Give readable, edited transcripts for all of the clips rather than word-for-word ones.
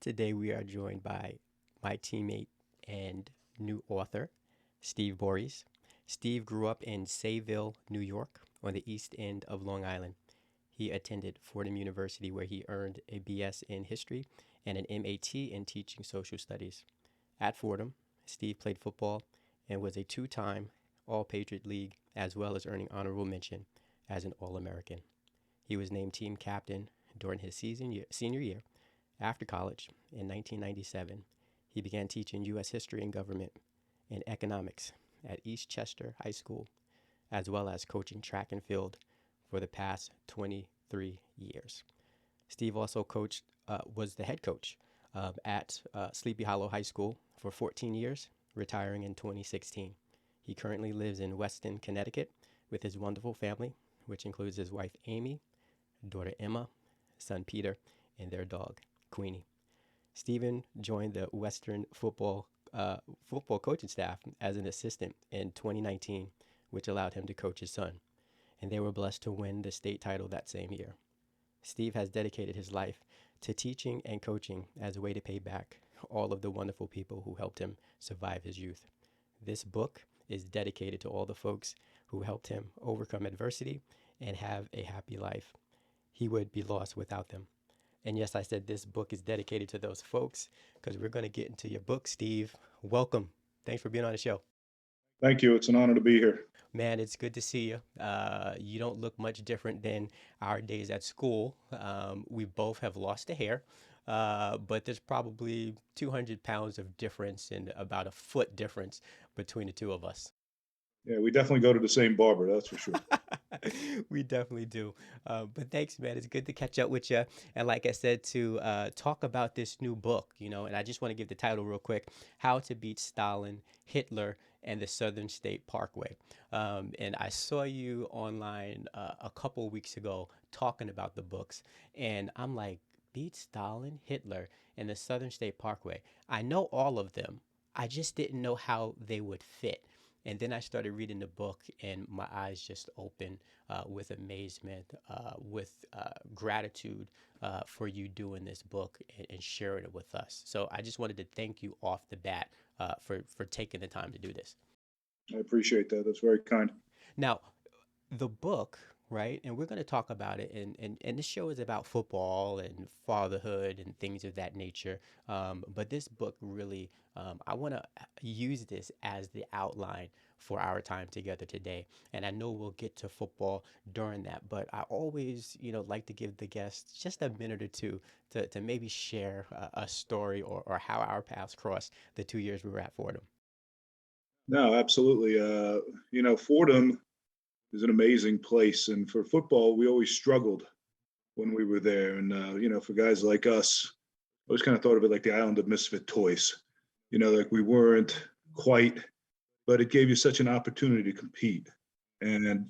Today we are joined by my teammate and new author, Steve Borys. Steve grew up in Sayville, New York, on the east end of Long Island. He attended Fordham University, where he earned a BS in history and an MAT in teaching social studies. At Fordham, Steve played football and was a two-time All-Patriot League, as well as earning honorable mention as an All-American. He was named team captain during his senior year. After college, in 1997, he began teaching U.S. history and government and economics at East Chester High School, as well as coaching track and field for the past 23 years. Steve also was the head coach at Sleepy Hollow High School for 14 years, retiring in 2016. He currently lives in Weston, Connecticut, with his wonderful family, which includes his wife Amy, daughter Emma, son Peter, and their dog Queenie. Stephen joined the Western football coaching staff as an assistant in 2019, which allowed him to coach his son, and they were blessed to win the state title that same year. Steve has dedicated his life to teaching and coaching as a way to pay back all of the wonderful people who helped him survive his youth. This book is dedicated to all the folks who helped him overcome adversity and have a happy life. He would be lost without them. And yes, I said this book is dedicated to those folks because we're going to get into your book, Steve. Welcome. Thanks for being on the show. Thank you. It's an honor to be here. Man, it's good to see you. You don't look much different than our days at school. We both have lost a hair, but there's probably 200 pounds of difference and about a foot difference between the two of us. Yeah, we definitely go to the same barber, that's for sure. We definitely do. But thanks, man. It's good to catch up with you. And like I said, to talk about this new book, and I just want to give the title real quick: How to Beat Stalin, Hitler, and the Southern State Parkway. And I saw you online a couple weeks ago talking about the books. And I'm like, beat Stalin, Hitler, and the Southern State Parkway. I know all of them. I just didn't know how they would fit. And then I started reading the book, and my eyes just opened with amazement, with gratitude for you doing this book and sharing it with us. So I just wanted to thank you off the bat for taking the time to do this. I appreciate that. That's very kind. Now, the book, right? And we're going to talk about it. And this show is about football and fatherhood and things of that nature. But this book really, I want to use this as the outline for our time together today. And I know we'll get to football during that, but I always, like to give the guests just a minute or two to maybe share a story or how our paths crossed the 2 years we were at Fordham. No, absolutely. Fordham is an amazing place. And for football, we always struggled when we were there. And, for guys like us, I always kind of thought of it like the island of misfit toys. Like we weren't quite, but it gave you such an opportunity to compete. And,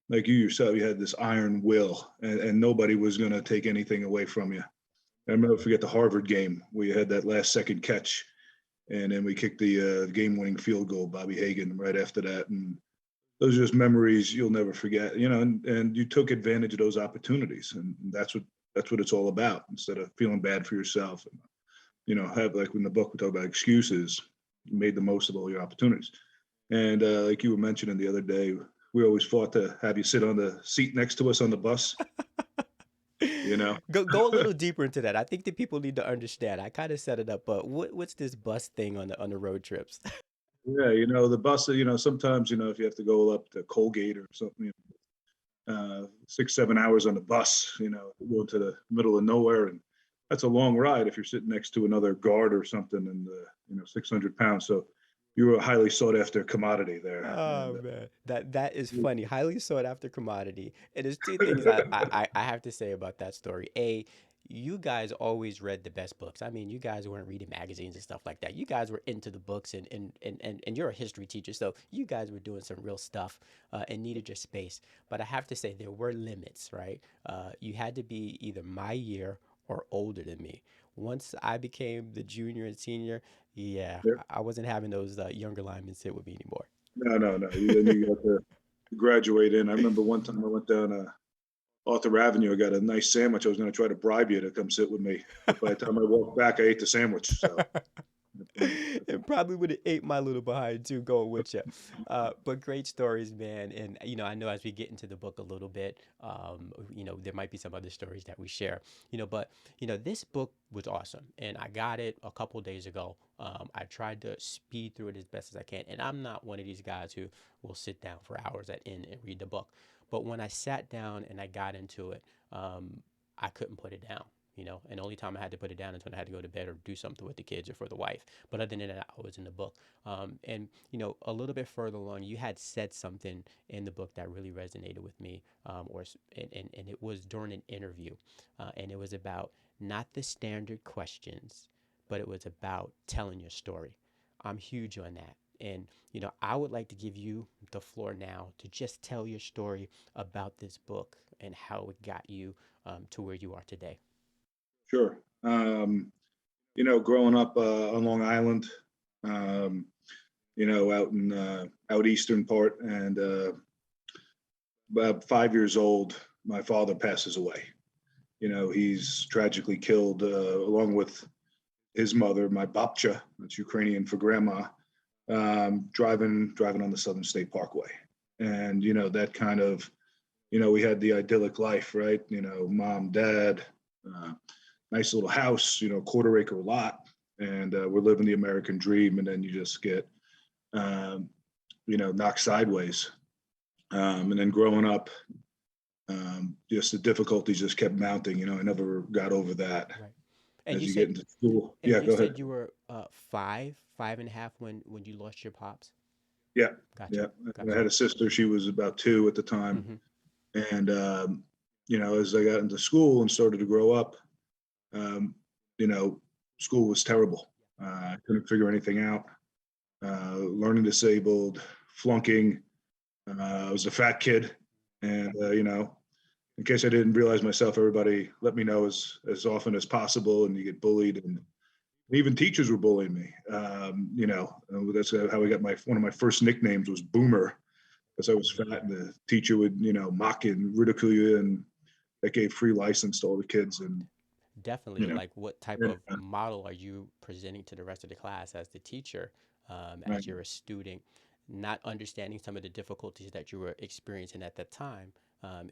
like you yourself, you had this iron will, and nobody was going to take anything away from you. I remember, forget the Harvard game where you had that last second catch, and then we kicked the game-winning field goal, Bobby Hagan, right after that. And those are just memories you'll never forget, and you took advantage of those opportunities. And that's what it's all about, instead of feeling bad for yourself. And, have, like in the book, we talk about excuses. You made the most of all your opportunities. And like you were mentioning the other day, we always fought to have you sit on the seat next to us on the bus, you know? Go a little deeper into that. I think that people need to understand. I kind of set it up, but what's this bus thing on the road trips? Yeah, the bus, sometimes, if you have to go up to Colgate or something, 6, 7 hours on the bus, go to the middle of nowhere. And that's a long ride if you're sitting next to another guard or something, and, 600 pounds. So you were a highly sought after commodity there. Oh And man, that is funny. Highly sought after commodity. And there's two things I have to say about that story. A, you guys always read the best books. I mean, you guys weren't reading magazines and stuff like that. You guys were into the books, and you're a history teacher, so you guys were doing some real stuff and needed your space. But I have to say there were limits, right? You had to be either my year or older than me. Once I became the junior and senior, yeah, yeah, I wasn't having those younger linemen sit with me anymore. no, no, no. Then you got to graduate in. I remember one time I went down Arthur Avenue. I got a nice sandwich. I was going to try to bribe you to come sit with me, but by the time I walked back, I ate the sandwich. So funny. And probably would have ate my little behind too, going with you. But great stories, man. And I know as we get into the book a little bit, there might be some other stories that we share. But this book was awesome, and I got it a couple days ago. I tried to speed through it as best as I can, and I'm not one of these guys who will sit down for hours at end and read the book. But when I sat down and I got into it, I couldn't put it down. And the only time I had to put it down is when I had to go to bed or do something with the kids or for the wife. But other than that, I was in the book. And a little bit further along, you had said something in the book that really resonated with me, and it was during an interview, and it was about not the standard questions, but it was about telling your story. I'm huge on that. And, I would like to give you the floor now to just tell your story about this book and how it got you to where you are today. Sure. Growing up on Long Island, um, out in out eastern part, and about 5 years old, my father passes away. He's tragically killed along with his mother, my babcha, that's Ukrainian for grandma, driving on the Southern State Parkway. And that kind of, we had the idyllic life, right? Mom, dad, uh, nice little house, quarter-acre lot, and we're living the American dream. And then you just get, knocked sideways. And then growing up, just the difficulties just kept mounting. I never got over that. Right. And As you you get said, into school, and yeah, you go ahead. said you were five and a half when you lost your pops. Yeah, Gotcha. yeah. I Gotcha. had a sister. She was about two at the time, Mm-hmm. and as I got into school and started to grow up, um, you know, school was terrible. I couldn't figure anything out. Learning disabled, flunking. I was a fat kid, and in case I didn't realize myself, everybody let me know as often as possible, and you get bullied, and even teachers were bullying me. That's how I got one of my first nicknames was Boomer, because I was fat, and the teacher would mock and ridicule you, and that gave free license to all the kids, and Definitely. you know, Like, what type yeah, of model are you presenting to the rest of the class as the teacher, right, as you're a student, not understanding some of the difficulties that you were experiencing at that time,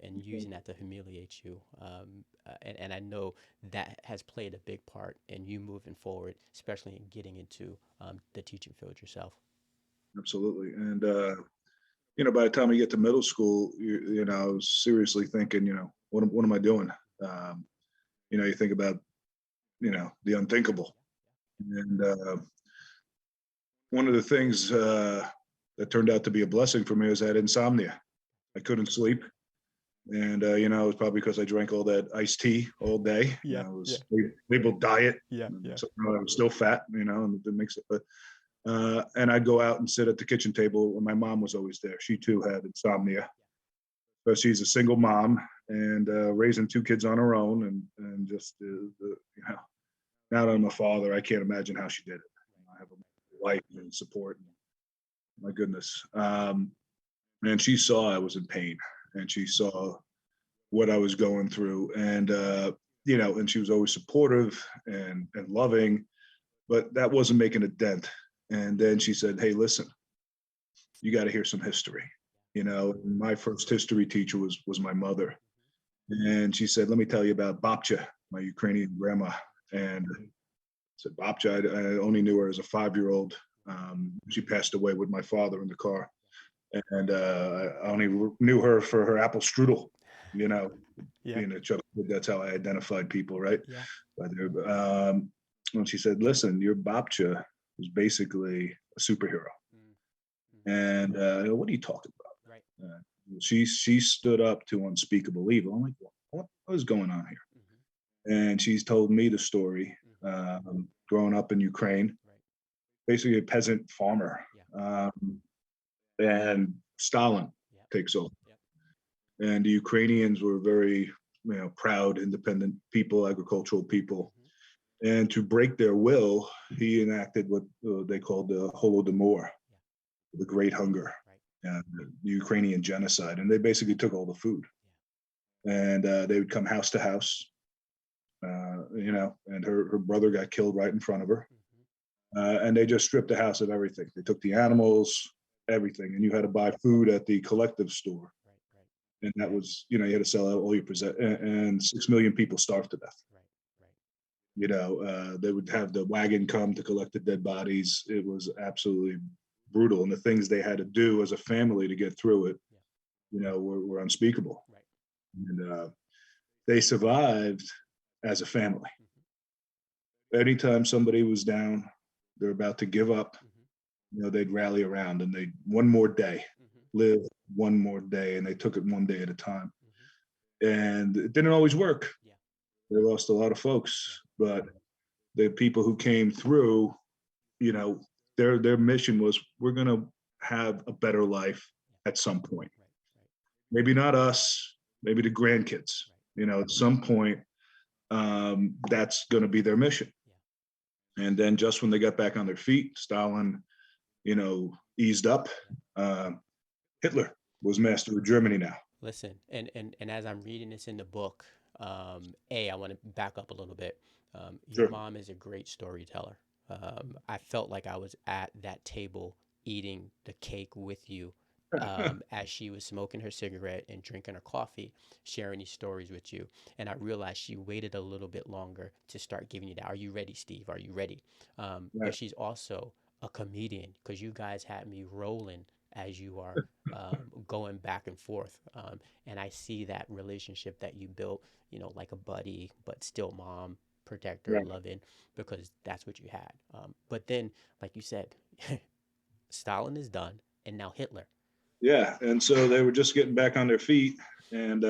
and using that to humiliate you. And I know that has played a big part in you moving forward, especially in getting into the teaching field yourself. absolutely. And by the time you get to middle school, I was seriously thinking, what am I doing? Um, you think about the unthinkable, and one of the things that turned out to be a blessing for me was I had insomnia. I couldn't sleep, and it was probably because I drank all that iced tea all day. Yeah, It yeah, was labeled diet, yeah, and yeah. so I was still fat, and it makes it. But and I'd go out and sit at the kitchen table, and my mom was always there. She too had insomnia, but she's a single mom and raising two kids on her own, and just now that I'm a father, I can't imagine how she did it. I have a wife and support. My goodness. And she saw I was in pain, and she saw what I was going through, and and she was always supportive and loving, but that wasn't making a dent. And then she said, "Hey, listen, you got to hear some history." My first history teacher was my mother, and she said, "Let me tell you about Babcha, my Ukrainian grandma." And I said, "Babcha, I only knew her as a 5-year-old. She passed away with my father in the car, and I only knew her for her apple strudel. You know, Yeah, being a Chuck, that's how I identified people, right? yeah. By and she said, "Listen, your Babcha was basically a superhero." Mm, mhm. And what are you talking Right. about? She stood up to unspeakable evil. I'm like, what is going on here? Hmm. And she's told me the story. Hmm. Growing up in Ukraine, Right. basically a peasant farmer, Yeah. um, and Stalin Yep. takes over. Yep. And the Ukrainians were very, proud, independent people, agricultural people. Hmm. And to break their will, he enacted what they called the Holodomor, Yeah. the Great Hunger, Right. and the Ukrainian genocide. And they basically took all the food. and they would come house to house, and her brother got killed right in front of her. And they just stripped the house of everything. They took the animals, everything, and you had to buy food at the collective store. Right, right, And that was, you had to sell out all your possessions, and 6 million people starved to death. right, right. They would have the wagon come to collect the dead bodies. It was absolutely brutal, and the things they had to do as a family to get through it, Yeah. were unspeakable. Right. And they survived as a family. Anytime somebody was down, they're about to give up, they'd rally around and they one more day, live one more day, and they took it one day at a time. And it didn't always work. Yeah. They lost a lot of folks, but the people who came through, their mission was, we're gonna have a better life at some point. Right, right, Maybe not us, maybe the grandkids. At some point, that's going to be their mission. And then just when they got back on their feet, Stalin, eased up. Hitler was master of Germany now. Listen, and as I'm reading this in the book, I want to back up a little bit. Your Sure. mom is a great storyteller. I felt like I was at that table eating the cake with you, as she was smoking her cigarette and drinking her coffee, sharing these stories with you. And I realized she waited a little bit longer to start giving you that. Are you ready, Steve? Are you ready? But she's also a comedian, because you guys had me rolling as you are going back and forth. And I see that relationship that you built, like a buddy, but still mom, protector, Right. loving, because that's what you had. But then, like you said, Stalin is done, and now Hitler. Yeah. And so they were just getting back on their feet. And,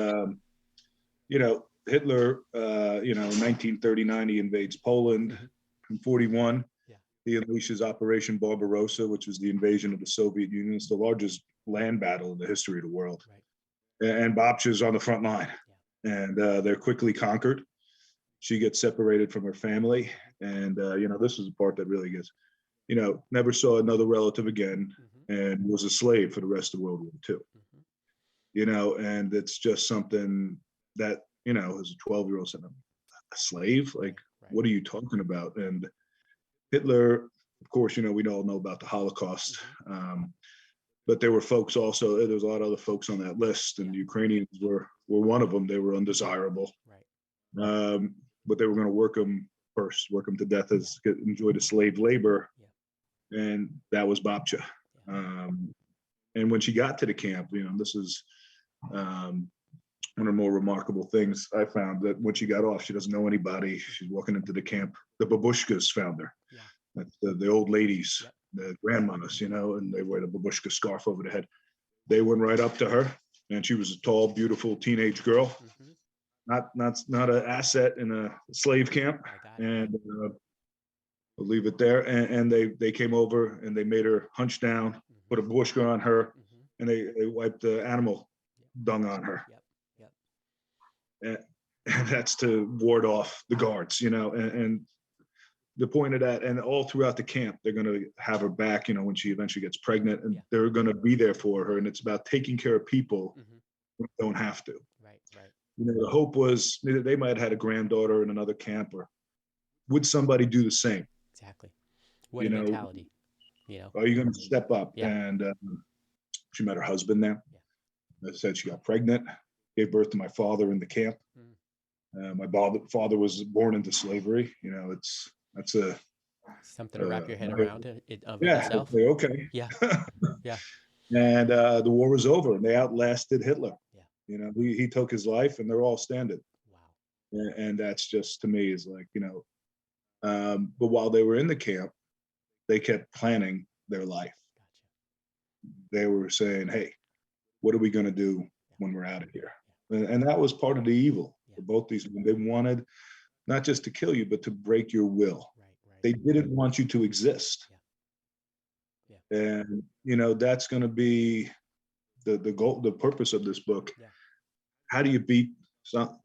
Hitler, in 1939, he invades Poland. In 41, Yeah. he unleashes Operation Barbarossa, which was the invasion of the Soviet Union. It's the largest land battle in the history of the world. Right. And Babcha's on the front line. Yeah. And they're quickly conquered. She gets separated from her family. And, this is the part that really gets, never saw another relative again, and was a slave for the rest of World War II. And it's just something that, as a 12-year-old said, a slave? Like, Right. what are you talking about? And Hitler, of course, we all know about the Holocaust. But there were folks also, there was a lot of other folks on that list, and the Ukrainians were one of them. They were undesirable. Right. But they were going to work them first, work them to death, enjoy the slave labor. Yeah. And that was Babcha. Yeah. And when she got to the camp, this is one of the more remarkable things I found, that when she got off, she doesn't know anybody. She's walking into the camp. The babushkas found her. Yeah. That's the old ladies, Yep. the grandmas, and they wear the babushka scarf over the head. They went right up to her, and she was a tall, beautiful teenage girl. Not an asset in a slave camp. I got it. And we'll leave it there. And they came over and they made her hunch down, put a babushka on her, and they wiped the animal dung on her. Yep. And that's to ward off the guards, and the point of that, and all throughout the camp, they're going to have her back, when she eventually gets pregnant, and they're going to be there for her. And it's about taking care of people who don't have to. Right. Right. The hope was they might have had a granddaughter in another camp, or would somebody do the same? Exactly. What a mentality. Are you going to step up? Yeah. And she met her husband there. Yeah. As I said, she got pregnant, gave birth to my father in the camp. My father was born into slavery. That's something to wrap your head around it of yeah, itself. Okay. Yeah. Yeah. And the war was over, and they outlasted Hitler. Yeah. He took his life, and they're all standing. Wow. And that's just, to me, is like, but while they were in the camp, they kept planning their life. Gotcha. They were saying, hey, what are we going to do when we're out of here? And that was part of the evil for both these men. They wanted not just to kill you, but to break your will. Right. They didn't want you to exist. Yeah. And, that's going to be the goal, the purpose of this book. Yeah. How do you beat some?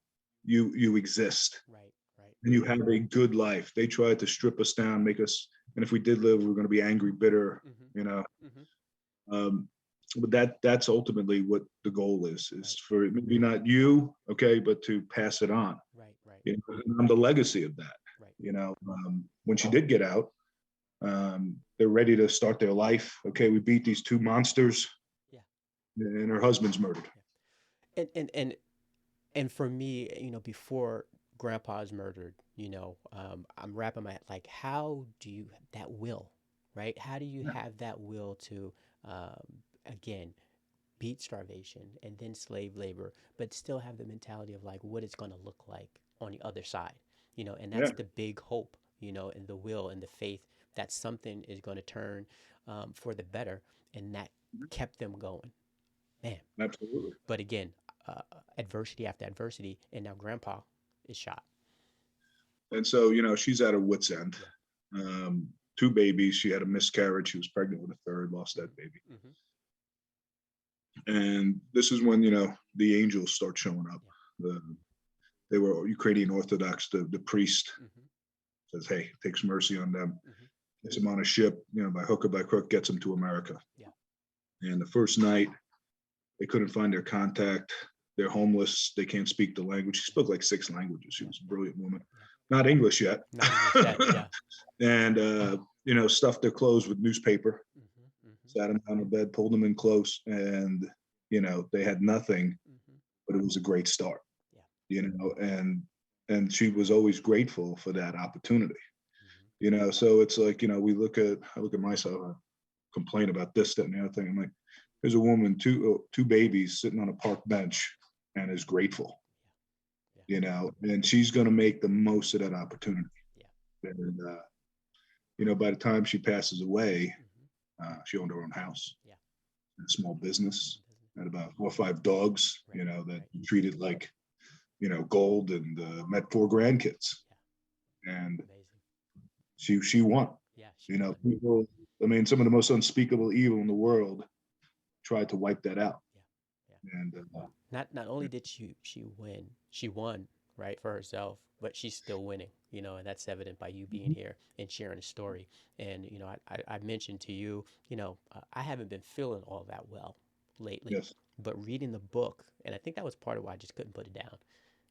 You exist. Right. And you have a good life. They tried to strip us down, make us, and if we did live, we we're going to be angry, bitter, but that's ultimately what the goal is for maybe not you, okay, but to pass it on. right, right, You know, and I'm the legacy of that. right. You know, when she did get out, they're ready to start their life. Okay, we beat these two monsters, Yeah, and her husband's murdered. yeah. And for me, before Grandpa's murdered, I'm wrapping my like, how do you that will, right? How do you have that will to, again, beat starvation and then slave labor, but still have the mentality of like what it's going to look like on the other side, and that's Yeah, the big hope, and the will and the faith that something is going to turn, for the better, and that kept them going, man. absolutely. But again, adversity after adversity, and now Grandpa is shot. And so, she's at her wits' end. Yeah. Um, two babies. She had a miscarriage. She was pregnant with a third, lost that baby. Mm-hmm. Mm-hmm. And this is when, the angels start showing up. The, they were Ukrainian Orthodox. The priest Yeah. Mm-hmm. says, hey, takes mercy on them, Mm-hmm. gets them on a ship, by hook or by crook, gets them to America. Yeah. And the first night, they couldn't find their contact. They're homeless. They can't speak the language. She spoke like 6 languages. She Yeah. was a brilliant woman. Yeah. Not English yet. Not English yet. Yeah. And, stuffed their clothes with newspaper, Mm-hmm. Mm-hmm. sat them on the bed, pulled them in close, and, they had nothing, Mm-hmm. but it was a great start, Yeah. and she was always grateful for that opportunity. Mm-hmm. So it's like, I look at myself, I complain about this, that, and the other thing. I'm like, there's a woman, two babies sitting on a park bench and is grateful, Yeah. Yeah. and she's going to make the most of that opportunity. Yeah. And, by the time she passes away, Mm-hmm. she owned her own house, Yeah. a small business, Business. had about 4 or 5 dogs, Right. that Right. treated like, gold, and met 4 grandkids. Yeah. And Amazing. she won. Yeah. She won. People, I mean, some of the most unspeakable evil in the world tried to wipe that out. Yeah. Yeah. And Not only did she win, she won, right, for herself, but she's still winning, and that's evident by you being here and sharing a story. And I mentioned to you, I haven't been feeling all that well lately, yes, but reading the book, and I think that was part of why I just couldn't put it down,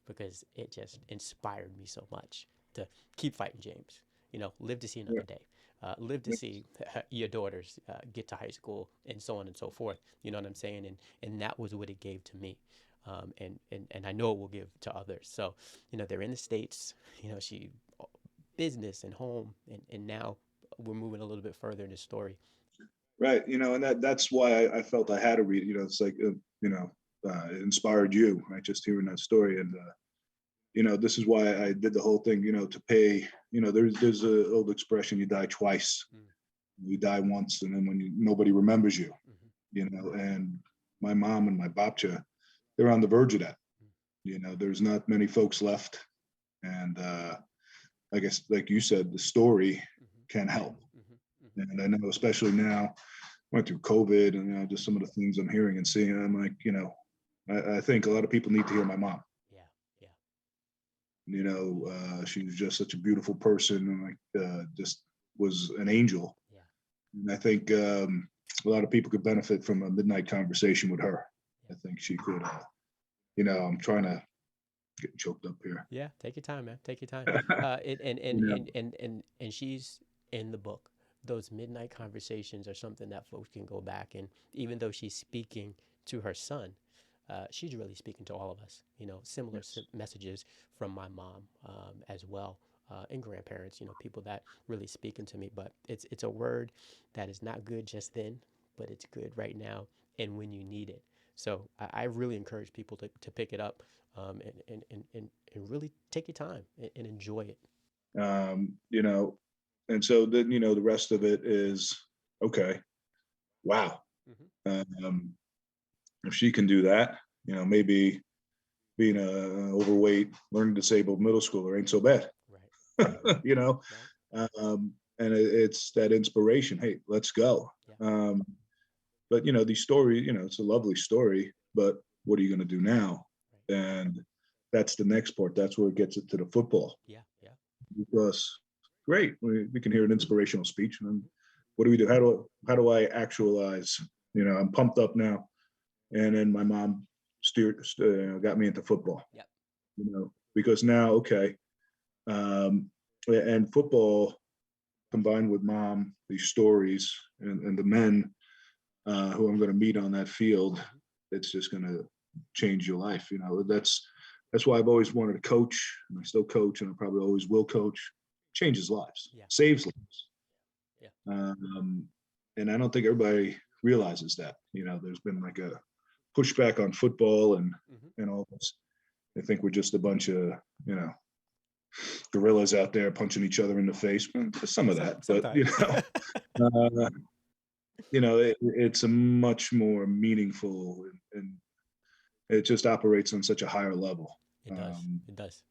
because it just inspired me so much to keep fighting, James. Live to see yeah, another day. Live to see your daughters get to high school, and so on and so forth. You know what I'm saying? And that was what it gave to me, and I know it will give to others. So, they're in the States. She business and home, and now we're moving a little bit further in the story. right. And that's why I felt I had to read. It's like, it inspired you, right? Just hearing that story. And this is why I did the whole thing. To pay. There's a old expression: you die twice. Mm. You die once, and then when nobody remembers you. Mm-hmm. And my mom and my babcha, they're on the verge of that. Mm. There's not many folks left, and I guess, like you said, the story Mm-hmm. can help. Mm-hmm. Mm-hmm. And I know, especially now, went through COVID, and just some of the things I'm hearing and seeing. I'm like, I think a lot of people need to hear my mom. Yeah. Yeah. She was just such a beautiful person, and like, just was an angel. Yeah. And I think, a lot of people could benefit from a midnight conversation with her. Yeah. I think she could. I'm trying to get choked up here. Yeah, take your time, man. Take your time. And and and you know, and and and, and she's in the book. Those midnight conversations are something that folks can go back, and even though she's speaking to her son, she's really speaking to all of us. Similar yes. messages from my mom, as well, and grandparents. People that really speaking to me. But it's a word that is not good just then, but it's good right now and when you need it. So I really encourage people to pick it up, and really take your time and enjoy it. Um, you know, and so then, the rest of it is okay. Wow. Mm-hmm. Um, if she can do that, maybe being a overweight, learning disabled middle schooler ain't so bad. Right. you know, Right. and it's that inspiration. Hey, let's go. Yeah. Um, but these stories, it's a lovely story, but what are you going to do now? Right. And that's the next part. That's where it gets it to the football. Yeah. Yeah. Because great, we can hear an inspirational speech, and then what do we do? How do I actualize I'm pumped up now. And then my mom got me into football, Yep. because now, okay. And football combined with mom, these stories and the men who I'm going to meet on that field, it's just going to change your life. That's why I've always wanted to coach, and I still coach, and I probably always will coach. Changes lives, Yeah. saves lives. Yeah. And I don't think everybody realizes that. There's been like a pushback on football and all this. They think we're just a bunch of gorillas out there punching each other in the face. Some of that, Sometimes. but it's a much more meaningful, and it just operates on such a higher level. It does. It does.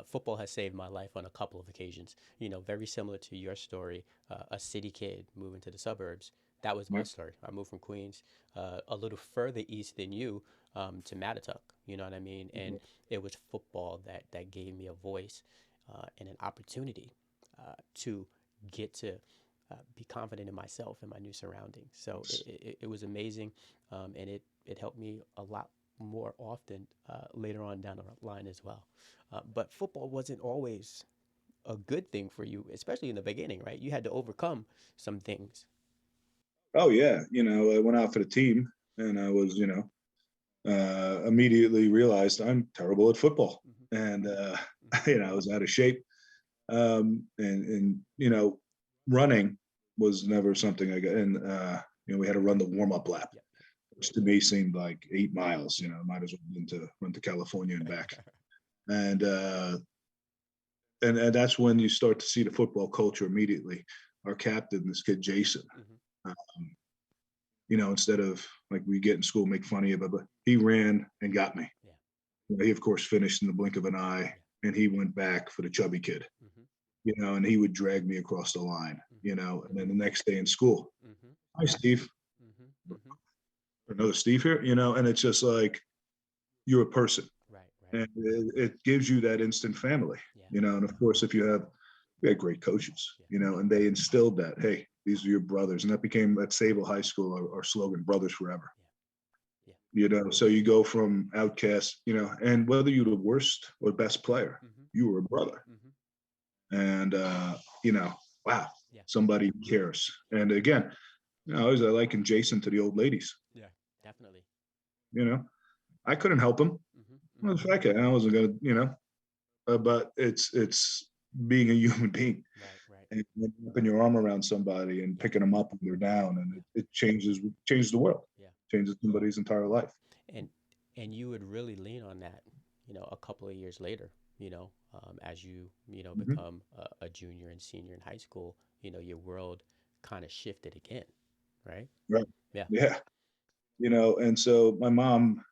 Football has saved my life on a couple of occasions. Very similar to your story, a city kid moving to the suburbs. That was my Yep. story. I moved from Queens, a little further east than you, to Mattatuck. You know what I mean? And it was football that gave me a voice and an opportunity to get to be confident in myself and my new surroundings. So it was amazing, and it helped me a lot more often later on down the line as well. But football wasn't always a good thing for you, especially in the beginning, right? You had to overcome some things. Oh yeah, I went out for the team, and I was, immediately realized I'm terrible at football, and I was out of shape, and running was never something I got, and we had to run the warm up lap, Yep. which to me seemed like 8 miles. Might as well run to California and back, and and that's when you start to see the football culture immediately. Our captain, this kid Jason, um, instead of like we get in school, make fun of you, but he ran and got me. Yeah. He of course finished in the blink of an eye, and he went back for the chubby kid, and he would drag me across the line, and then the next day in school, hi Steve, another Steve here, and it's just like you're a person, Right. and it gives you that instant family, Yeah. and of course if we had great coaches, and they instilled that, hey, these are your brothers, and that became at Sable High School our slogan, brothers forever. Yeah. So you go from outcast, and whether you're the worst or best player, you were a brother, and wow, Yeah. somebody cares. And again, I was liking Jason to the old ladies. Yeah. Definitely. I couldn't help him. I was like, I wasn't gonna, but it's being a human being, Right. and wrapping your arm around somebody and picking them up when they're down, and it changes the world. Yeah. Changes somebody's entire life. And you would really lean on that, a couple of years later, as you Mhm. become a junior and senior in high school, your world kind of shifted again, right? Right. Yeah. Yeah. And so my mom,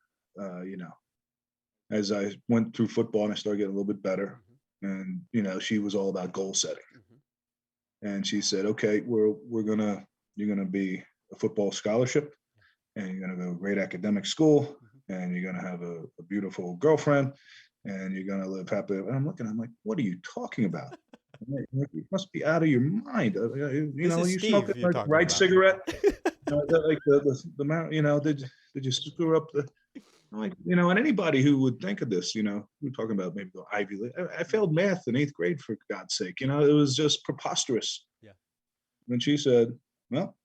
as I went through football and I started getting a little bit better, and she was all about goal setting, and she said, okay, you're gonna be a football scholarship, and you're gonna go to a great academic school, and you're gonna have a beautiful girlfriend, and you're gonna live happily. And I'm like, what are you talking about? You must be out of your mind. This is You smoking Steve you're like the talking right about. cigarette? Like the amount, did you screw up the, like, and anybody who would think of this, we're talking about maybe go Ivy League. I failed math in 8th grade, for God's sake. It was just preposterous. Yeah. And she said, well,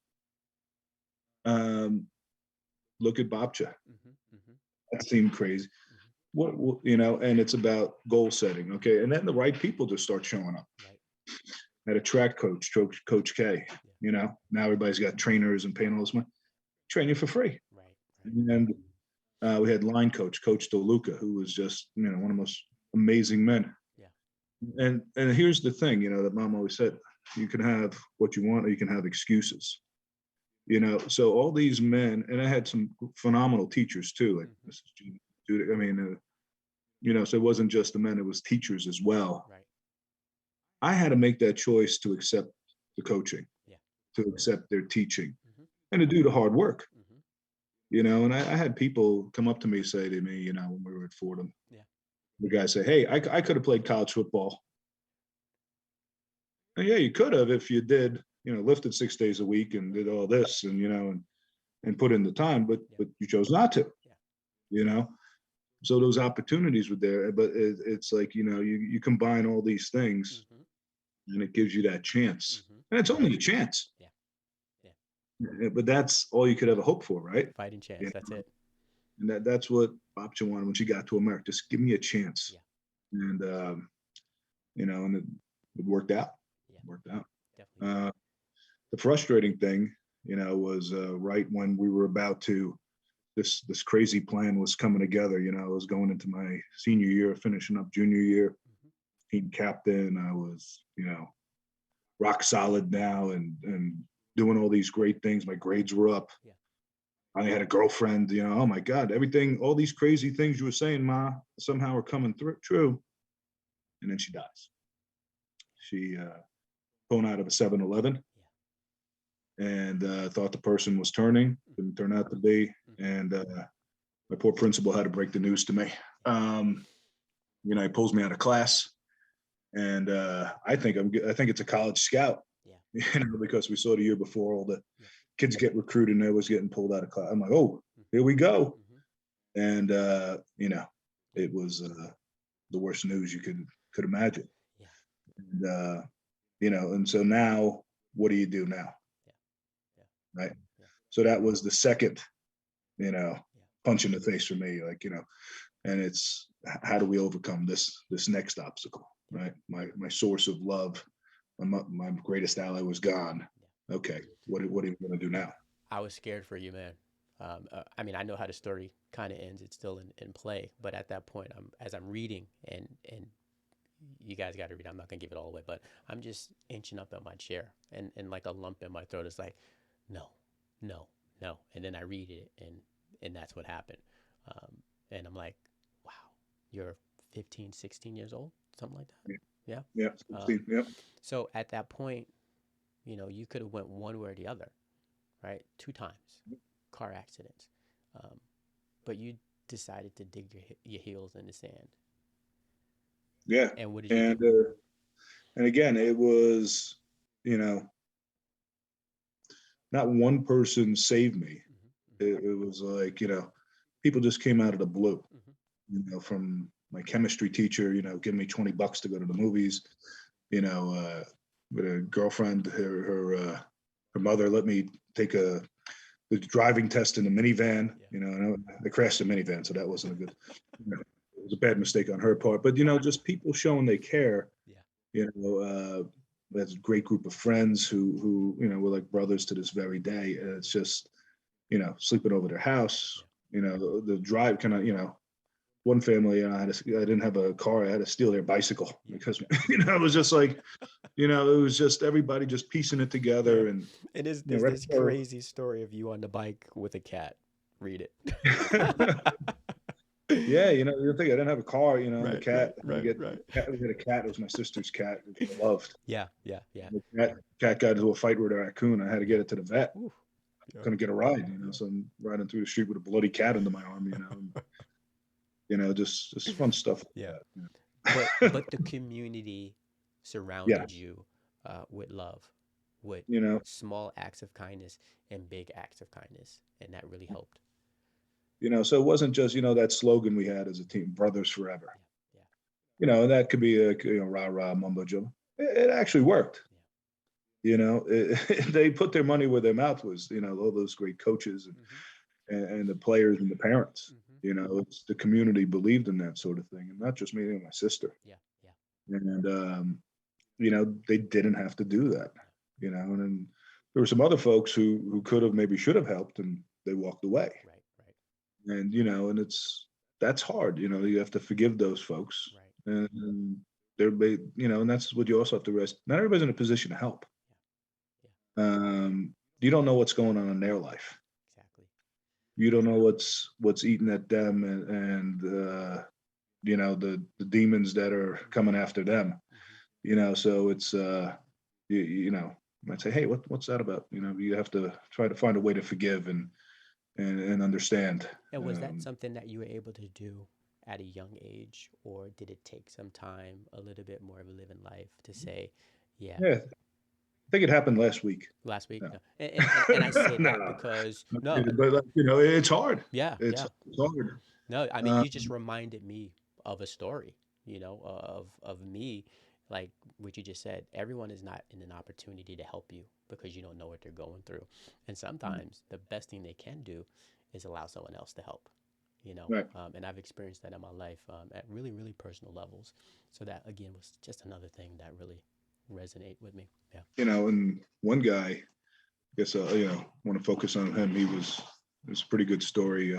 um, look at Bobcha. That seemed crazy. And it's about goal setting. Okay. And then the right people just start showing up. Right. I had a track coach K, now everybody's got trainers and paying all this money, train you for free. Right. And we had line coach DeLuca, who was just, one of the most amazing men. Yeah. And here's the thing, that mom always said, you can have what you want, or you can have excuses. So all these men, and I had some phenomenal teachers too, like Mrs. Judy. I mean, so it wasn't just the men, it was teachers as well. Right. I had to make that choice to accept the coaching, Yeah. to accept their teaching, and to do the hard work. And I had people come up to me, say to me, when we were at Fordham, the guy say, hey, I could have played college football. And yeah, you could have if you did, lifted 6 days a week and did all this, and and put in the time, Yeah. but you chose not to, Yeah. you know. So those opportunities were there, but it's like, you combine all these things, Mm-hmm. and it gives you that chance, Mm-hmm. and it's only a chance. Yeah. Yeah. But that's all you could ever hope for, right? Fighting You chance. That's know? it. And that's what Babcha wanted when she got to America. Just give me a Yeah. chance, and and it worked out. Yeah. Worked out. Definitely did. Uh, the frustrating thing, was right when we were about to this crazy plan was coming together. I was going into my senior year, finishing up junior year, Mm-hmm. team captain. I was, rock solid now, and doing all these great things. My grades were up. Yeah. I had a girlfriend. Oh my God, everything, all these crazy things you were saying, Ma, somehow are coming through true. And then she dies. She phone out of a 7-Eleven, and thought the person was turning. Didn't turn out to be. Mm-hmm. And my poor principal had to break the news to me. He pulls me out of class, and I think it's a college scout. Yeah. Because we saw the year before all the Yeah. kids get recruited and they was getting pulled out of class. I'm like, oh, here we go. Mm-hmm. And it was the worst news you could imagine. Yeah. And and so now, what do you do now? Yeah. Yeah. Right. Yeah. So that was the second, Yeah. punch in the face for me. And it's, how do we overcome this next obstacle? Right. My source of love, my greatest ally was gone. Yeah. Okay. What are you going to do now? I was scared for you, man. I mean, I know how the story kind of ends. It's still in play, but at that point, as I'm reading, and you guys got to read. I'm not gonna give it all away, but I'm just inching up at my chair, and like a lump in my throat is like, no, no, no. And then I read it, and that's what happened. Um, and I'm like, wow, you're 15, 16 years old, something like that. Yeah. Yeah. Yeah. Um, Yeah. so at that point, you could have went one way or the other, right? 2 times, car accidents, um, but you decided to dig your heels in the sand. Yeah. And what did you do? And again, it was, you know, not one person saved me. Mm-hmm. It was like, people just came out of the blue, Mm-hmm. from my chemistry teacher, giving me $20 to go to the movies, with a girlfriend, her mother let me take the driving test in the minivan, Yeah. and I crashed the minivan. So that wasn't a good, it was a bad mistake on her part, but, just people showing they care, Yeah. that's a great group of friends who, were like brothers to this very day. And it's just, sleeping over their house, the drive kind of, one family, I didn't have a car. I had to steal their bicycle Yeah. because, it was just like, it was just everybody just piecing it Yeah. together. And, And there's right this before, crazy story of you on the bike with a cat. Read it. yeah, you think I didn't have a car, the Right, cat, right, right, right. we had a cat. It was my sister's cat, which I loved. Yeah, yeah, yeah, The cat got into a fight with a raccoon. I had to yeah. get it to the vet. Ooh, yeah, Couldn't get a ride, yeah. so I'm riding through the street with a bloody cat under my arm, just fun stuff Yeah. like But that. the community Yeah, surrounded you with love, with you know, small acts of kindness and big acts of kindness, and that really helped. so it wasn't just, that slogan we had as a team, brothers forever. Yeah, yeah, That could be a, rah rah mumbo jumbo. It actually worked. They put their money where their mouth was. All those great coaches yeah. Mm-hmm. and the players and the parents. Mm-hmm. It's the community believed in that sort of thing, and not just me and my sister. Yeah, yeah, And they didn't have to do that. And then there were some other folks who could have, maybe should have helped, and they walked away. yeah. Right, right, And and that's hard. You have to forgive those folks, right. and they're and that's what you also have to rest. Not everybody's in a position to help. Yeah, yeah. You don't know what's going on in their life. Exactly. You don't know what's eating at them, and the demons that are coming after them. Mm-hmm. So it's you might say, hey, what's that about? You have to try to find a way to forgive and understand. And was that something that you were able to do at a young age, or did it take some time, a little bit more of a living life to say, yeah, Yeah, think it happened last week. Last week. No, No. And I say that no, because not no, kidding. But like, it's hard. yeah, It's yeah. it's hard. No, I mean, Uh, you just reminded me of a story, of me, like what you just said. Everyone is not in an opportunity to help you because you don't know what they're going through. And sometimes the best thing they can do is allow someone else to help, right. and I've experienced that in my life, at really, really personal levels. So that, again, was just another thing that really resonate with me. Yeah. And one guy, I guess, want to focus on him. It was a pretty good story.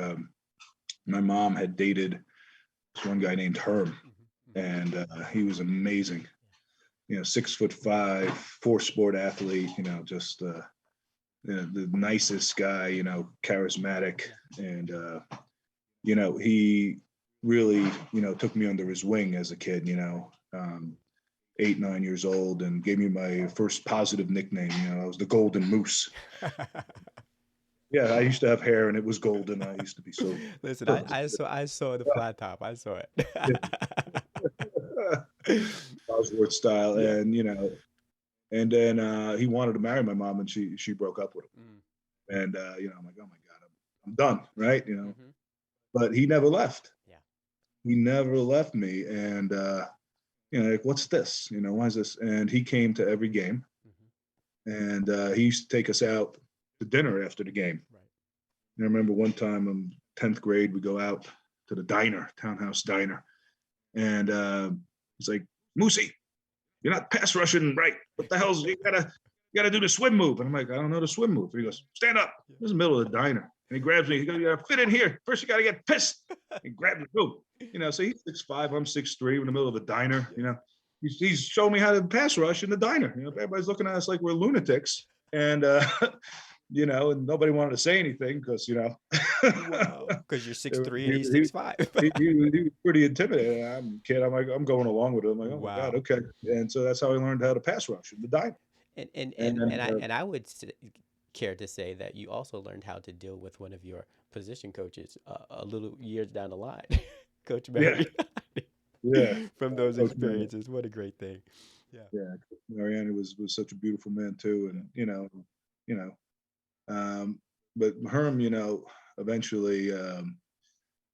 My mom had dated this one guy named Herm, Hmm. Hmm. and he was amazing. 6'5", four sport athlete. Just the nicest guy. Charismatic, Yeah. and he really took me under his wing as a kid. 8, 9 years old, and gave me my first positive nickname. I was the Golden Moose. Yeah, I used to have hair and it was golden. I used to be so. Listen, I saw the flat top. I saw Yeah. it. Bosworth style, Yeah. and then he wanted to marry my mom, and she broke up with him. Mm. And I'm like, oh my god, I'm done, right? Mm-hmm. But he never left. Yeah. He never left me, and like, what's this? Why is this? And he came to every game, Mm-hmm. and he used to take us out to dinner after the game. Right. And I remember one time in 10th grade, we go out to the diner, Townhouse Diner, and he's like, Moosey, you're not pass rushing right. What the hell's you gotta do the swim move? And I'm like, I don't know the swim move. And he goes, stand up. Yeah. This is the middle of the diner. And he grabs me. He goes, you gotta fit in here. First you gotta get pissed. He grabs me. Boom. So he's 6'5", I'm 6'3", we're in the middle of a diner. He's showing me how to pass rush in the diner. Everybody's looking at us like we're lunatics. And and nobody wanted to say anything because Wow. Because you're 6'3" and he's he, 6'5". he was pretty intimidating. I'm a kid. I'm like, I'm going along with it. I'm like, oh my god, Wow. okay. And so that's how I learned how to pass rush in the diner. And and And and then and I would care to say that you also learned how to deal with one of your position coaches, a little years down the line, Coach yeah, Mary. yeah, From those Coach Marion. experiences. What a great thing. Yeah. Yeah, Mariana was such a beautiful man too, Yeah. and you know, um, but Herm, eventually,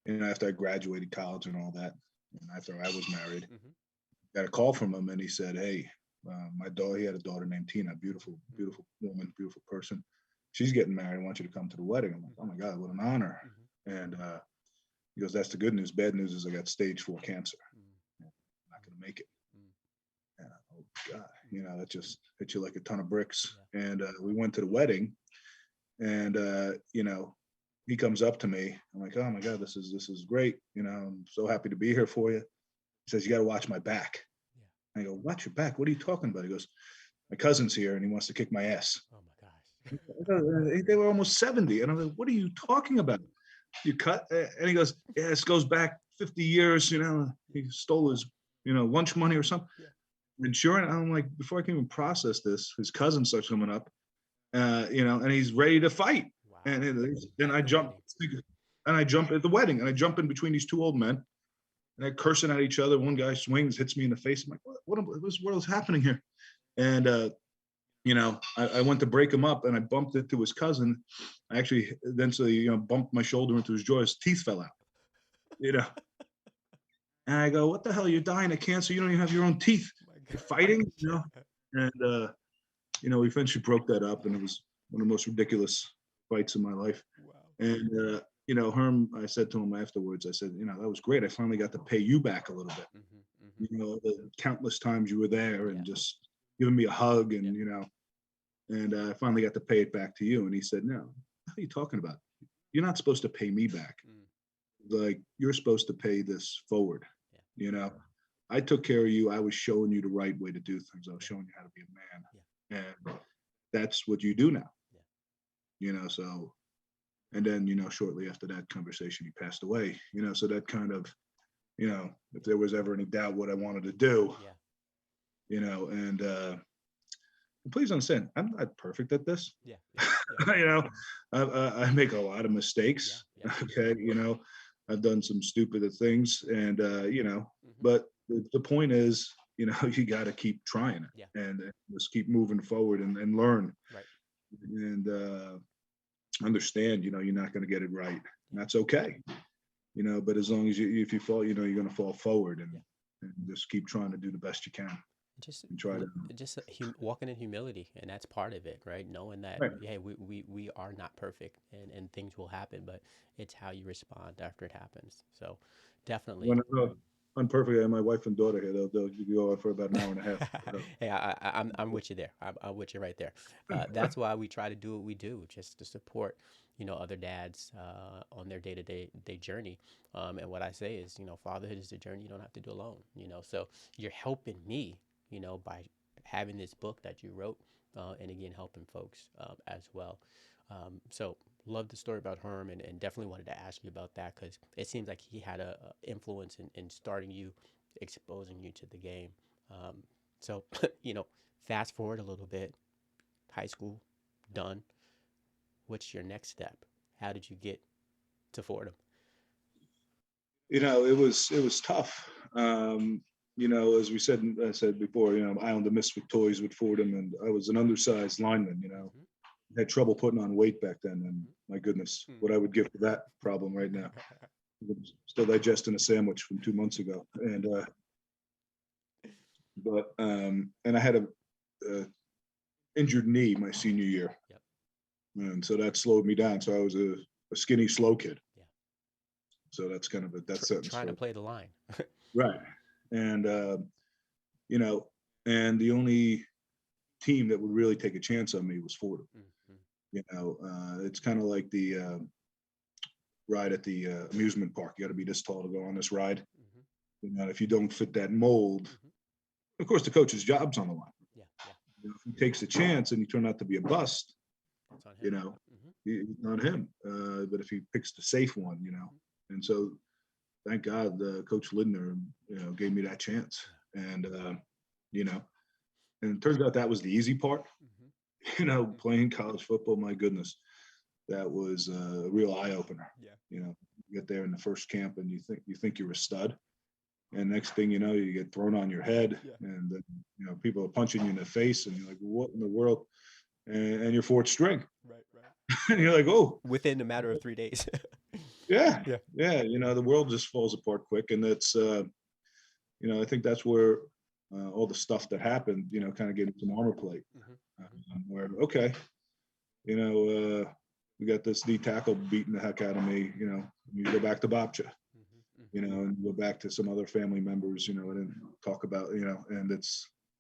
after I graduated college and all that, and after I was married, Mm-hmm. got a call from him, and he said, "Hey, my daughter, he had a daughter named Tina, beautiful, Mm-hmm. beautiful woman, beautiful person. She's getting married. I want you to come to the wedding." I'm like, "Oh my God, what an honor!" Mm-hmm. And he goes, "That's the good news. Bad news is I got stage 4 cancer. Mm-hmm. I'm not going to make it." Mm-hmm. And oh God, that just hit you like a ton of bricks. Yeah. And we went to the wedding, and he comes up to me. I'm like, "Oh my God, this is great. I'm so happy to be here for you." He says, "You got to watch my back." Yeah. I go, "Watch your back? What are you talking about?" He goes, "My cousin's here and he wants to kick my ass." Oh my gosh. They were almost 70. And I'm like, "What are you talking about? You cut?" And he goes, "Yeah, this goes back 50 years. He stole his, lunch money or something." Yeah. And sure, and I'm like, before I can even process this, his cousin starts coming up, and he's ready to fight. Wow. And then At I the jump, wedding. and I jump at the wedding, and I jump in between these two old men, and they're cursing at each other. One guy swings, hits me in the face. I'm like, what is happening here? And I went to break him up, and I bumped it to his cousin. I actually eventually, bumped my shoulder into his jaw. His teeth fell out. You know, and I go, "What the hell? You're dying of cancer. You don't even have your own teeth. My You're God. fighting." And we eventually broke that up, and it was one of the most ridiculous fights in my life. Wow. And Herm, I said to him afterwards, I said, "That was great. I finally got to pay you back a little bit. Mm-hmm. Mm-hmm. The countless times you were there Yeah. and just giving me a hug, and Yeah. and I finally got to pay it back to you." And he said, "No, what are you talking about? You're not supposed to pay me back. Mm. Like, you're supposed to pay this forward. Yeah. I took care of you. I was showing you the right way to do things. I was showing you how to be a man. And that's what you do now." So, and then, shortly after that conversation, he passed away. So that kind of, if there was ever any doubt what I wanted to do, and please understand, I'm not perfect at this. Yeah. Yeah. Yeah. I make a lot of mistakes. Yeah. Okay. I've done some stupid things, and Mm-hmm. but the point is, you got to keep trying Yeah. it and just keep moving forward and learn Right. and understand, you're not going to get it right. And that's okay. But as long as if you fall, you're going to fall forward Yeah. and just keep trying to do the best you can Just and try to. walking in humility, and that's part of it, right? Knowing that, Right. hey, we are not perfect, and things will happen, but it's how you respond after it happens. So definitely. When I'm perfect, I have my wife and daughter here. They'll go on for about an hour and a half. So. Hey, I'm with you there. I'm with you right there. That's why we try to do what we do, just to support, other dads on their day journey. And what I say is, fatherhood is a journey you don't have to do alone. So you're helping me, by having this book that you wrote, and again helping folks as well. So love the story about Herm, and definitely wanted to ask you about that because it seems like he had a influence in starting you, exposing you to the game. Um, so, fast forward a little bit, high school done. What's your next step? How did you get to Fordham? It was tough. As I said before, I owned the Misfit Toys with Fordham, and I was an undersized lineman. Mm-hmm. Had trouble putting on weight back then, and my goodness, Mm-hmm. what I would give for that problem right now. I'm still digesting a sandwich from 2 months ago, and I had a injured knee my senior year, Yep. and so that slowed me down. So I was a skinny, slow kid. Yeah. So that's kind of that sentence Trying for to it. play the line. Right. And you know, and the only team that would really take a chance on me was Fordham. Mm-hmm. It's kind of like the ride at the amusement park. You got to be this tall to go on this ride. Mm-hmm. If you don't fit that mold, Mm-hmm. of course, the coach's job's on the line. Yeah. Yeah. If he takes a chance and you turn out to be a bust, It's on him. Mm-hmm. not him. But if he picks the safe one, and so thank God, Coach Lindner, gave me that chance, and you know, and it turns out that was the easy part. Mm-hmm. Playing college football, my goodness, that was a real eye opener. Yeah. You get there in the first camp and you think you're a stud, and next thing you know, you get thrown on your head, Yeah. and then people are punching you in the face, and you're like, what in the world? And you're fourth string, Right. Right. and you're like, oh, Within a matter of 3 days. yeah, Yeah. yeah. The world just falls apart quick, and that's I think that's where all the stuff that happened, kind of gave some armor plate. Mm-hmm. Where okay, we got this D tackle beating the heck out of me. You go back to Bobcha, Mm-hmm. and go back to some other family members, and talk about, and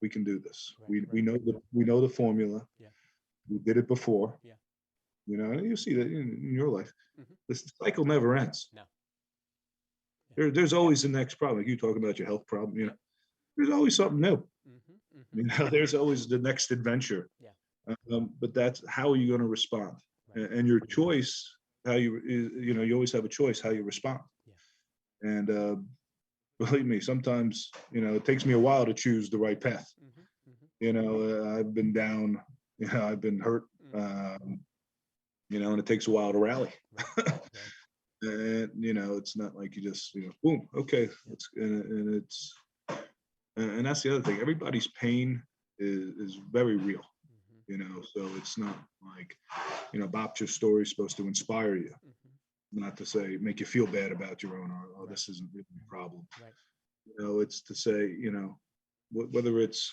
we can do this. Right, We right. know the formula. Yeah. We did it before. Yeah. And you see that in your life. Mm-hmm. This cycle never ends. No. Yeah. There's always the next problem. Like you talk about your health problem, there's always something new. Mm-hmm. Mm-hmm. There's always the next adventure. Yeah. But that's how are you going to respond, Right. and your choice, how you always have a choice how you respond. Yeah. And believe me, sometimes it takes me a while to choose the right path. Mm-hmm. Mm-hmm. I've been down, I've been hurt, and it takes a while to rally. Right. Right. And it's not like you just boom, okay, and it's and that's the other thing. Everybody's pain is very real. Mm-hmm. So it's not like Bob's story is supposed to inspire you, Mm-hmm. not to say make you feel bad about your own, or oh, Right. this isn't really a problem. Right. It's to say, whether it's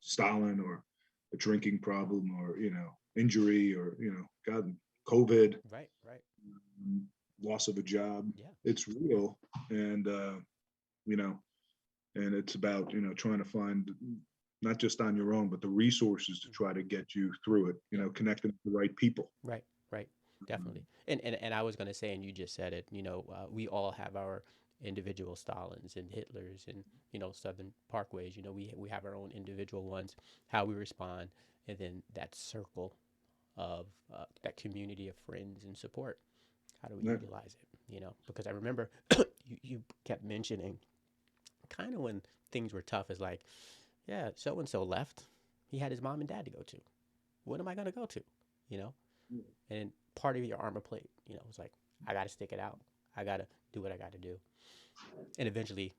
Stalin or a drinking problem, or injury, or God, COVID, Right. Right. loss of a job. Yeah. It's real, and you know, and it's about trying to find, not just on your own, but the resources to try to get you through it. Connecting with the right people. Right. Right. Definitely. And I was going to say, and you just said it, we all have our individual Stalins and Hitlers and, Southern Parkways, we have our own individual ones, how we respond, and then that circle of that community of friends and support. How do we Yeah. utilize it? Because I remember you kept mentioning kind of when things were tough, is like, yeah, so and so left. He had his mom and dad to go to. What am I going to go to? And part of your armor plate, was like, I got to stick it out. I got to do what I got to do. And eventually,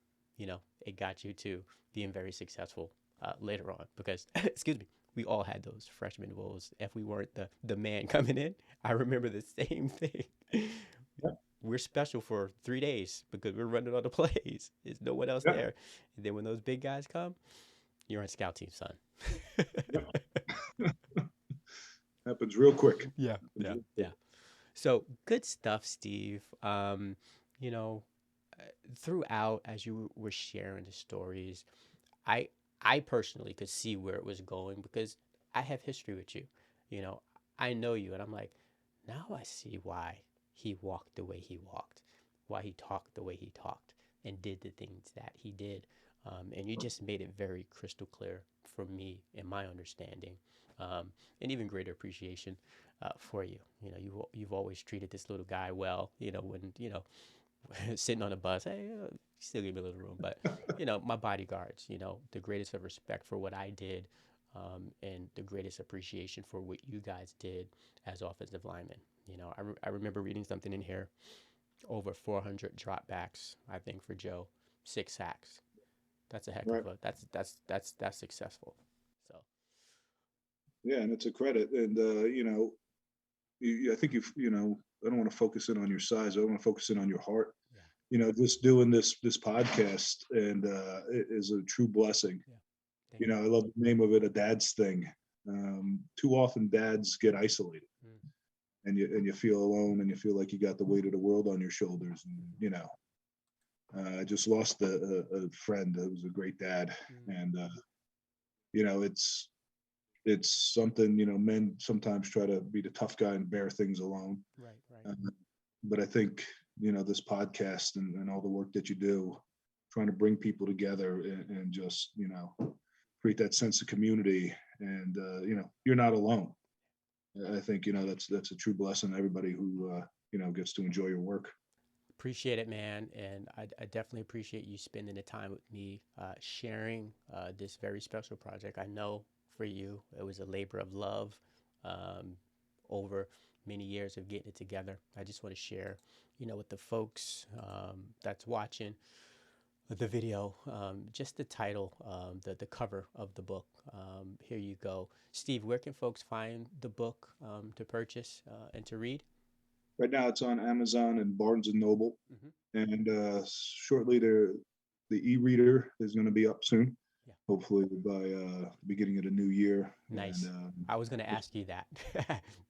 it got you to being very successful later on because, excuse me, we all had those freshman woes. If we weren't the man coming in, I remember the same thing. Yeah. We're special for 3 days because we're running all the plays. There's no one else Yeah. there. And then when those big guys come, you're on scout team, son. Yeah. Happens real quick. Yeah, Happens yeah, real quick. yeah. So good stuff, Steve. You know, throughout as you were sharing the stories, I I personally could see where it was going because I have history with you. You know, I know you, and I'm like, now I see why he walked the way he walked, why he talked the way he talked, and did the things that he did. And you just made it very crystal clear for me in my understanding, and even greater appreciation for you. You know, you've always treated this little guy well. You know, when sitting on a bus, hey, still give me a little room. But, my bodyguards, the greatest of respect for what I did and the greatest appreciation for what you guys did as offensive linemen. I remember reading something in here over 400 dropbacks, I think, for Joe, 6 sacks. That's a heck Right. of a, that's successful. So, Yeah, and it's a credit. And I think I don't want to focus in on your size. I want to focus in on your heart. yeah, Just doing this podcast and it is a true blessing. yeah. Thank I love the name of it, a dad's thing. Too often dads get isolated you. and you feel alone and you feel like you got the weight of the world on your shoulders. And, I just lost a friend who was a great dad. And, it's something, men sometimes try to be the tough guy and bear things alone. Right, right. But I think, this podcast and all the work that you do, trying to bring people together and just, create that sense of community. And, you're not alone. I think, that's a true blessing to everybody who, gets to enjoy your work. Appreciate it, man. And I definitely appreciate you spending the time with me, sharing this very special project. I know for you, it was a labor of love um, over many years of getting it together. I just want to share, with the folks that's watching the video, just the title, the cover of the book. Here you go. Steve, where can folks find the book to purchase and to read? Right now it's on Amazon and Barnes and Noble. Mm-hmm. And shortly the e-reader is going to be up soon, Yeah. hopefully by the beginning of the new year. And Nice. I was going to ask you that.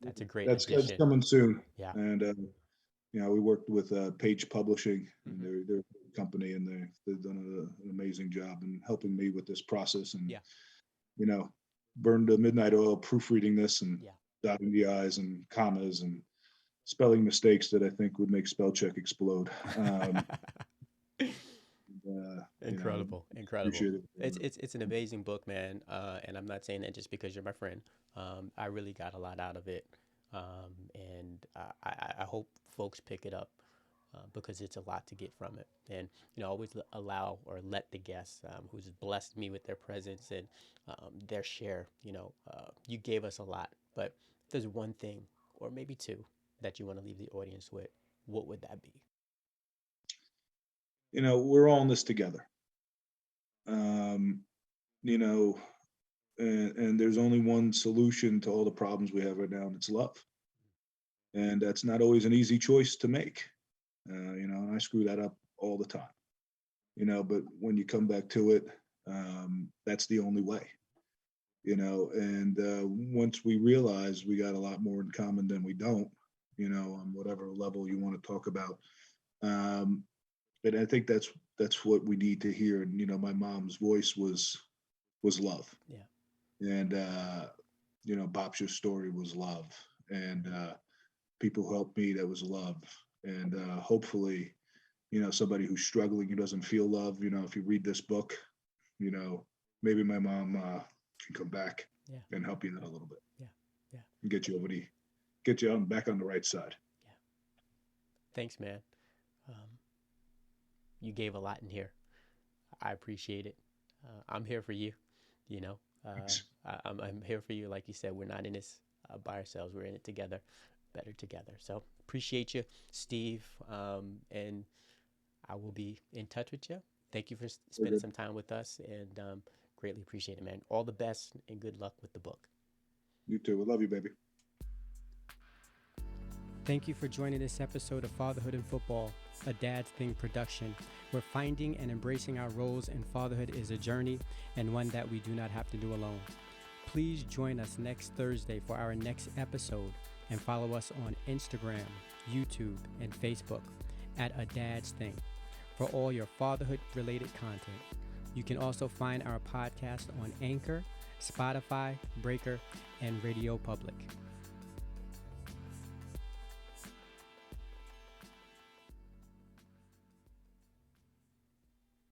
That's a great that's addition. coming soon. Yeah. And we worked with Page Publishing, and Mm-hmm. they're a company, and they've done an amazing job in helping me with this process. And Yeah. burned the midnight oil proofreading this and Yeah. dotting the i's and commas and spelling mistakes that I think would make spell check explode. Incredible, incredible. Appreciate it. It's an amazing book, man. And I'm not saying that just because you're my friend. I really got a lot out of it, and I hope folks pick it up because it's a lot to get from it. And always allow or let the guests who's blessed me with their presence and their share. You gave us a lot, but if there's one thing or maybe two that you want to leave the audience with, what would that be? We're all in this together. Um, you know, and there's only one solution to all the problems we have right now, and it's love. And that's not always an easy choice to make. And I screw that up all the time. But when you come back to it, that's the only way. And once we realize we got a lot more in common than we don't, on whatever level you want to talk about. And I think that's what we need to hear. And my mom's voice was love. Yeah. And Bob's story was love. And people who helped me, that was love. And hopefully, somebody who's struggling, who doesn't feel love, if you read this book, maybe my mom can come back Yeah. and help you out a little bit. Yeah. Yeah. And get you back on the right side. Yeah. Thanks, man. Um, you gave a lot in here. I appreciate it. I'm here for you. You know, Thanks. I'm here for you. Like you said, we're not in this by ourselves. We're in it together, better together. So appreciate you, Steve. And I will be in touch with you. Thank you for Very spending good. some time with us, and greatly appreciate it, man. All the best and good luck with the book. You too. I love you, baby. Thank you for joining this episode of Fatherhood and Football, a Dad's Thing production, where finding and embracing our roles in fatherhood is a journey and one that we do not have to do alone. Please join us next Thursday for our next episode and follow us on Instagram, YouTube, and Facebook at A Dad's Thing for all your fatherhood-related content. You can also find our podcast on Anchor, Spotify, Breaker, and Radio Public.